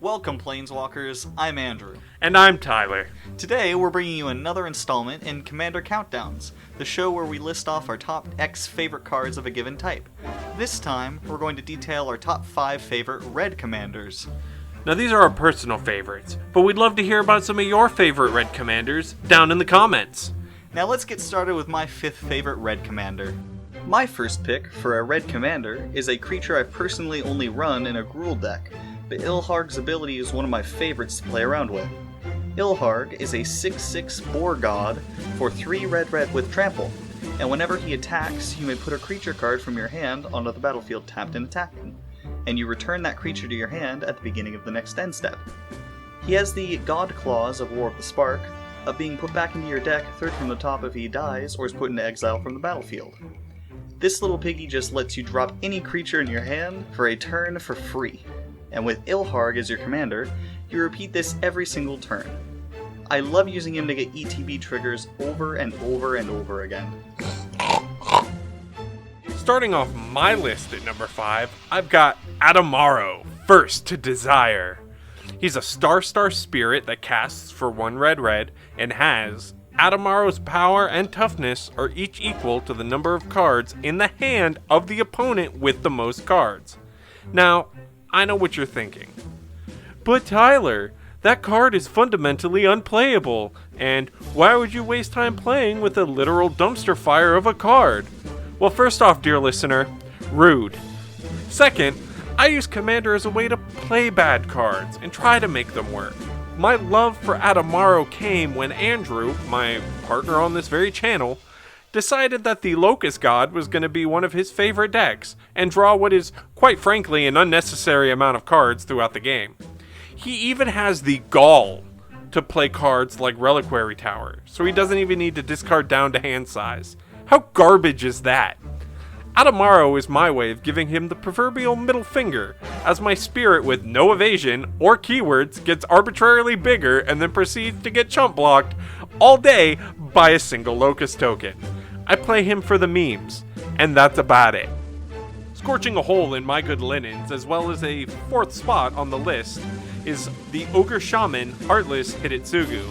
Welcome, Planeswalkers. I'm Andrew. And I'm Tyler. Today, we're bringing you another installment in Commander Countdowns, the show where we list off our top X favorite cards of a given type. This time, we're going to detail our top 5 favorite red commanders. Now these are our personal favorites, but we'd love to hear about some of your favorite red commanders down in the comments. Now let's get started with my 5th favorite red commander. My first pick for a red commander is a creature I've personally only run in a Gruul deck, but Ilharg's ability is one of my favorites to play around with. Ilharg is a 6/6 boar god for 3 red with trample, and whenever he attacks, you may put a creature card from your hand onto the battlefield tapped and attacking, and you return that creature to your hand at the beginning of the next end step. He has the God Clause of War of the Spark, of being put back into your deck third from the top if he dies or is put into exile from the battlefield. This little piggy just lets you drop any creature in your hand for a turn for free, and with Ilharg as your commander, you repeat this every single turn. I love using him to get ETB triggers over and over and over again. Starting off my list at number 5, I've got Adamaro, First to Desire. He's a star spirit that casts for 1 red and has Adamaro's power and toughness are each equal to the number of cards in the hand of the opponent with the most cards. Now, I know what you're thinking. But Tyler, that card is fundamentally unplayable, and why would you waste time playing with a literal dumpster fire of a card? Well, first off, dear listener, rude. Second, I use Commander as a way to play bad cards and try to make them work. My love for Adamaro came when Andrew, my partner on this very channel, decided that the Locust God was going to be one of his favorite decks and draw what is, quite frankly, an unnecessary amount of cards throughout the game. He even has the gall to play cards like Reliquary Tower, so he doesn't even need to discard down to hand size. How garbage is that? Adamaro is my way of giving him the proverbial middle finger, as my spirit with no evasion or keywords gets arbitrarily bigger and then proceeds to get chump blocked all day by a single Locust token. I play him for the memes, and that's about it. Scorching a hole in my good linens, as well as a 4th spot on the list, is the Ogre Shaman Heartless Hidetsugu.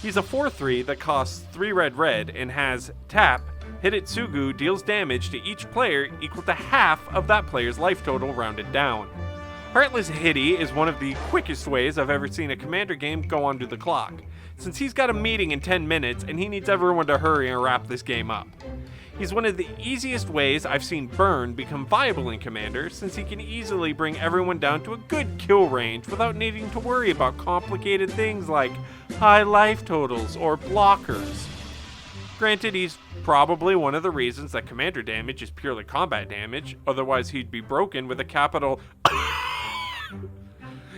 He's a 4/3 that costs 3 red and has tap. Hidetsugu deals damage to each player equal to half of that player's life total rounded down. Heartless Hiddy is one of the quickest ways I've ever seen a commander game go onto the clock, since he's got a meeting in 10 minutes and he needs everyone to hurry and wrap this game up. He's one of the easiest ways I've seen Burn become viable in Commander, since he can easily bring everyone down to a good kill range without needing to worry about complicated things like high life totals or blockers. Granted, he's probably one of the reasons that Commander damage is purely combat damage, otherwise he'd be broken with a capital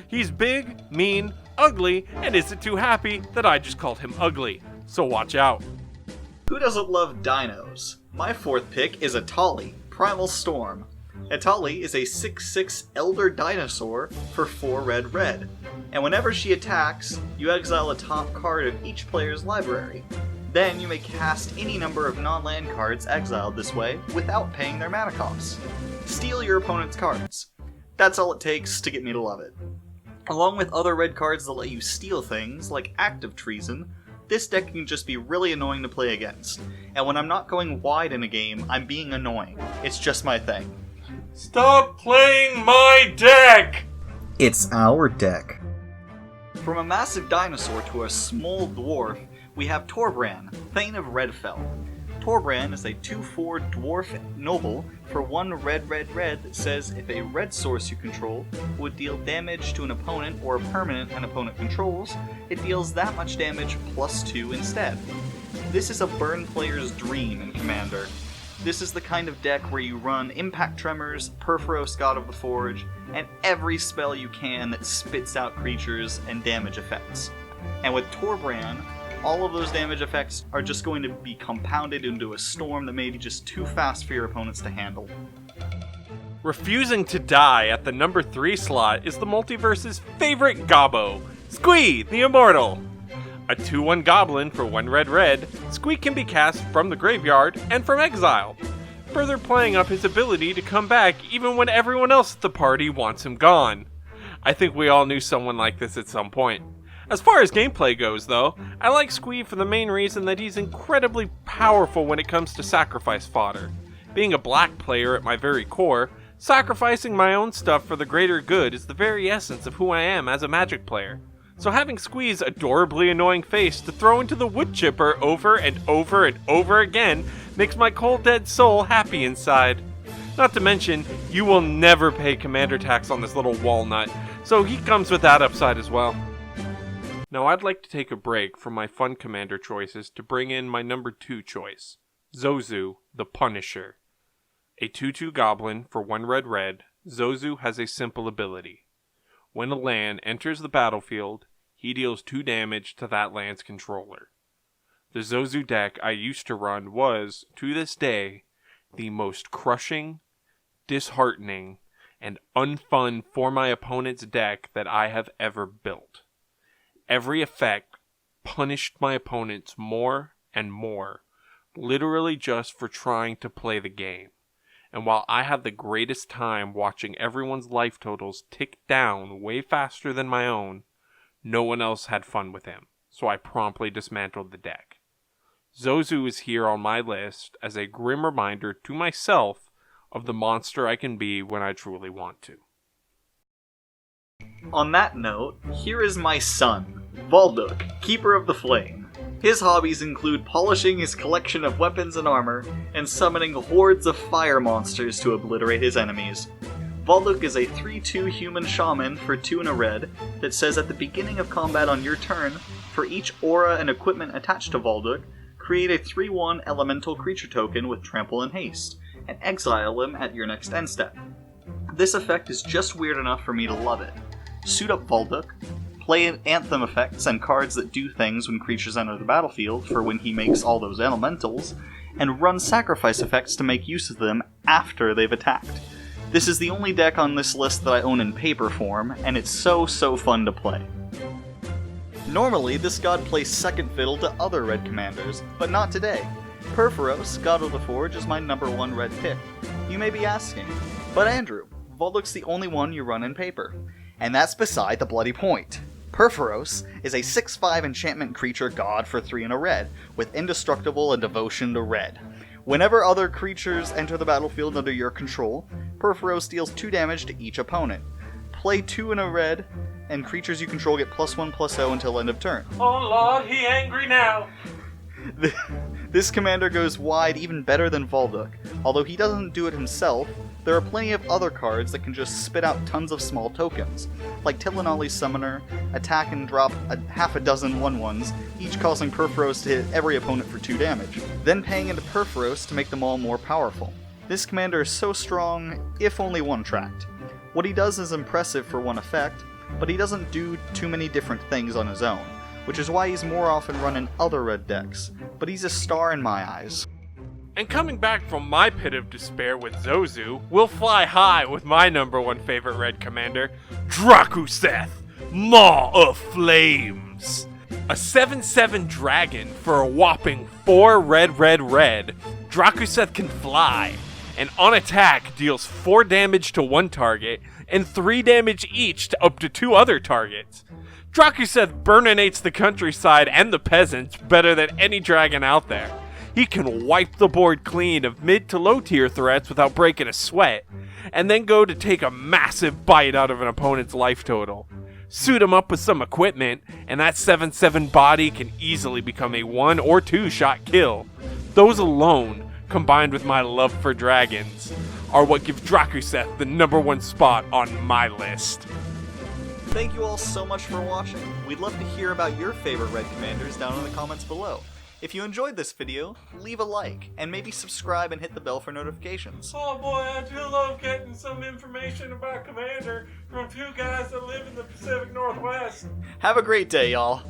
He's big, mean, ugly, and isn't too happy that I just called him ugly, so watch out. Who doesn't love dinos? My 4th pick is Etali, Primal Storm. Etali is a 6/6 Elder Dinosaur for 4 red, and whenever she attacks, you exile a top card of each player's library. Then you may cast any number of non-land cards exiled this way without paying their mana costs. Steal your opponent's cards. That's all it takes to get me to love it. Along with other red cards that let you steal things, like Active Treason, this deck can just be really annoying to play against. And when I'm not going wide in a game, I'm being annoying. It's just my thing. Stop playing my deck! It's our deck. From a massive dinosaur to a small dwarf, we have Torbran, Thane of Redfell. Torbran is a 2/4 dwarf noble for 1 red that says if a red source you control would deal damage to an opponent or a permanent an opponent controls, it deals that much damage +2 instead. This is a burn player's dream in Commander. This is the kind of deck where you run Impact Tremors, Perforos God of the Forge, and every spell you can that spits out creatures and damage effects. And with Torbran, all of those damage effects are just going to be compounded into a storm that may be just too fast for your opponents to handle. Refusing to die at the number 3 slot is the Multiverse's favorite Gobbo, Squee the Immortal. A 2/1 goblin for 1 red, Squee can be cast from the graveyard and from exile, further playing up his ability to come back even when everyone else at the party wants him gone. I think we all knew someone like this at some point. As far as gameplay goes, though, I like Squee for the main reason that he's incredibly powerful when it comes to sacrifice fodder. Being a black player at my very core, sacrificing my own stuff for the greater good is the very essence of who I am as a Magic player. So having Squee's adorably annoying face to throw into the wood chipper over and over and over again makes my cold dead soul happy inside. Not to mention, you will never pay commander tax on this little walnut, so he comes with that upside as well. Now I'd like to take a break from my fun commander choices to bring in my number 2 choice, Zozu, the Punisher. A 2/2 goblin for 1 red, Zozu has a simple ability. When a land enters the battlefield, he deals 2 damage to that land's controller. The Zozu deck I used to run was, to this day, the most crushing, disheartening, and unfun for my opponent's deck that I have ever built. Every effect punished my opponents more and more, literally just for trying to play the game. And while I had the greatest time watching everyone's life totals tick down way faster than my own, no one else had fun with him, so I promptly dismantled the deck. Zozu is here on my list as a grim reminder to myself of the monster I can be when I truly want to. On that note, here is my son, Valduk, Keeper of the Flame. His hobbies include polishing his collection of weapons and armor, and summoning hordes of fire monsters to obliterate his enemies. Valduk is a 3/2 human shaman for 2 and a red that says at the beginning of combat on your turn, for each aura and equipment attached to Valduk, create a 3/1 elemental creature token with trample and haste, and exile him at your next end step. This effect is just weird enough for me to love it. Suit up Valduk, play anthem effects and cards that do things when creatures enter the battlefield for when he makes all those elementals, and run sacrifice effects to make use of them after they've attacked. This is the only deck on this list that I own in paper form, and it's so fun to play. Normally, this god plays second fiddle to other red commanders, but not today. Purphoros, God of the Forge, is my number 1 red pick. You may be asking, but Andrew, Valduk's the only one you run in paper. And that's beside the bloody point. Purphoros is a 6/5 enchantment creature god for 3 and a red, with indestructible and devotion to red. Whenever other creatures enter the battlefield under your control, Purphoros deals 2 damage to each opponent. Play 2 and a red, and creatures you control get +1/+0 until end of turn. Oh lord, he angry now! This commander goes wide even better than Valduk. Although he doesn't do it himself, there are plenty of other cards that can just spit out tons of small tokens, like Tilinali's Summoner, attack and drop half a dozen 1/1s, each causing Purphoros to hit every opponent for 2 damage, then paying into Purphoros to make them all more powerful. This commander is so strong, if only one-tracked. What he does is impressive for one effect, but he doesn't do too many different things on his own, which is why he's more often run in other red decks, but he's a star in my eyes. And coming back from my pit of despair with Zozu, we'll fly high with my number 1 favorite red commander, Drakuseth, Maw of Flames. A 7/7 dragon for a whopping 4 red, Drakuseth can fly, and on attack deals 4 damage to one target, and 3 damage each to up to 2 other targets. Drakuseth burninates the countryside and the peasants better than any dragon out there. He can wipe the board clean of mid to low tier threats without breaking a sweat, and then go to take a massive bite out of an opponent's life total. Suit him up with some equipment, and that 7/7 body can easily become a 1 or 2 shot kill. Those alone, combined with my love for dragons, are what give Drakuseth the number 1 spot on my list. Thank you all so much for watching. We'd love to hear about your favorite red commanders down in the comments below. If you enjoyed this video, leave a like, and maybe subscribe and hit the bell for notifications. Oh boy, I do love getting some information about Commander from 2 guys that live in the Pacific Northwest. Have a great day, y'all.